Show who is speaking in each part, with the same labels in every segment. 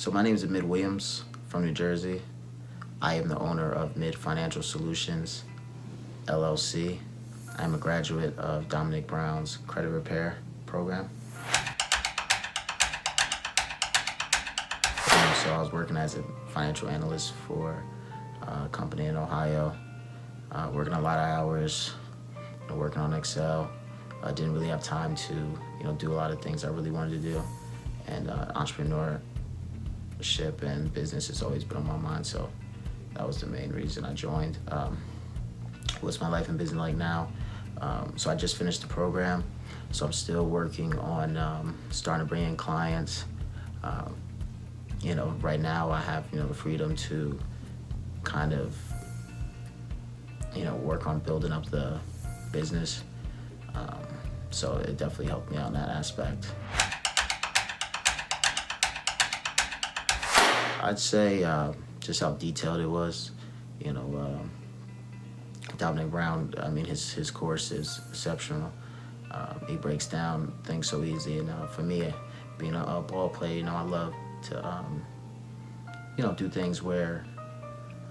Speaker 1: So my name is Mid Williams from New Jersey. I am the owner of Mid Financial Solutions, LLC. I'm a graduate of Dominique Brown's credit repair program. So I was working as a financial analyst for a company in Ohio, working a lot of hours, working on Excel. I didn't really have time to, do a lot of things I really wanted to do. And entrepreneurship and business has always been on my mind, so that was the main reason I joined. What's my life in business like now? So I just finished the program, so I'm still working on starting to bring in clients. Right now I have, the freedom to kind of, work on building up the business. So it definitely helped me out in that aspect. I'd say just how detailed it was. Dominique Brown, his course is exceptional. He breaks down things so easy, and for me, being a ball player, I love to, do things where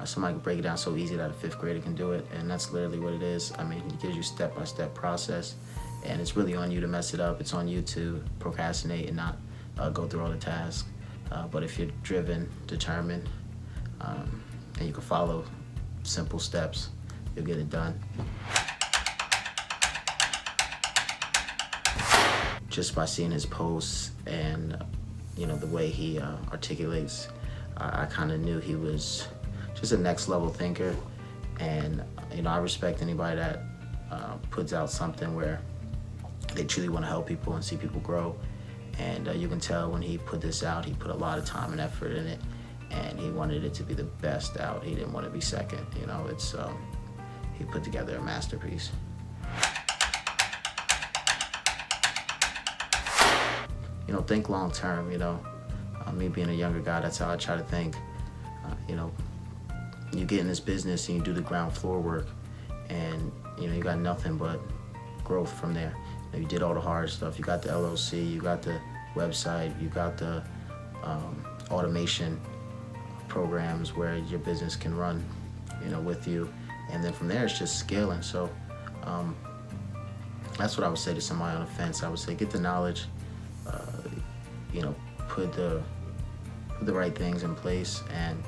Speaker 1: somebody can break it down so easy that a fifth grader can do it, and that's literally what it is. He gives you step-by-step process, and it's really on you to mess it up. It's on you to procrastinate and not go through all the tasks. But if you're driven, determined, and you can follow simple steps, you'll get it done. Just by seeing his posts and the way he articulates, I kind of knew he was just a next level thinker. And I respect anybody that puts out something where they truly want to help people and see people grow. And you can tell when he put this out, he put a lot of time and effort in it, and he wanted it to be the best out. He didn't want to be second. He put together a masterpiece. Think long term. Me being a younger guy, that's how I try to think. You get in this business and you do the ground floor work, and you got nothing but growth from there. You did all the hard stuff. You got the LLC, you got the website, you got the automation programs where your business can run, with you. And then from there, it's just scaling. So that's what I would say to somebody on the fence. I would say get the knowledge, put the right things in place, and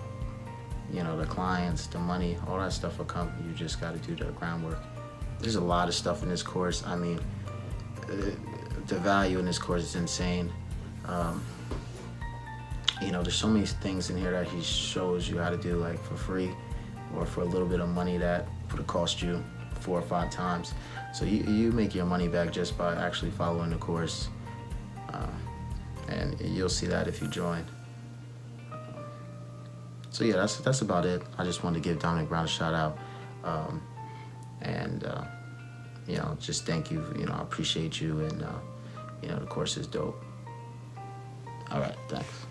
Speaker 1: the clients, the money, all that stuff will come. You just got to do the groundwork. There's a lot of stuff in this course. The value in this course is insane. There's so many things in here that he shows you how to do, like for free or for a little bit of money that would have cost you 4 or 5 times. So you make your money back just by actually following the course. And you'll see that if you join. So yeah, that's about it. I just wanted to give Dominique Brown a shout out. Just thank you. I appreciate you, and the course is dope. All right, thanks.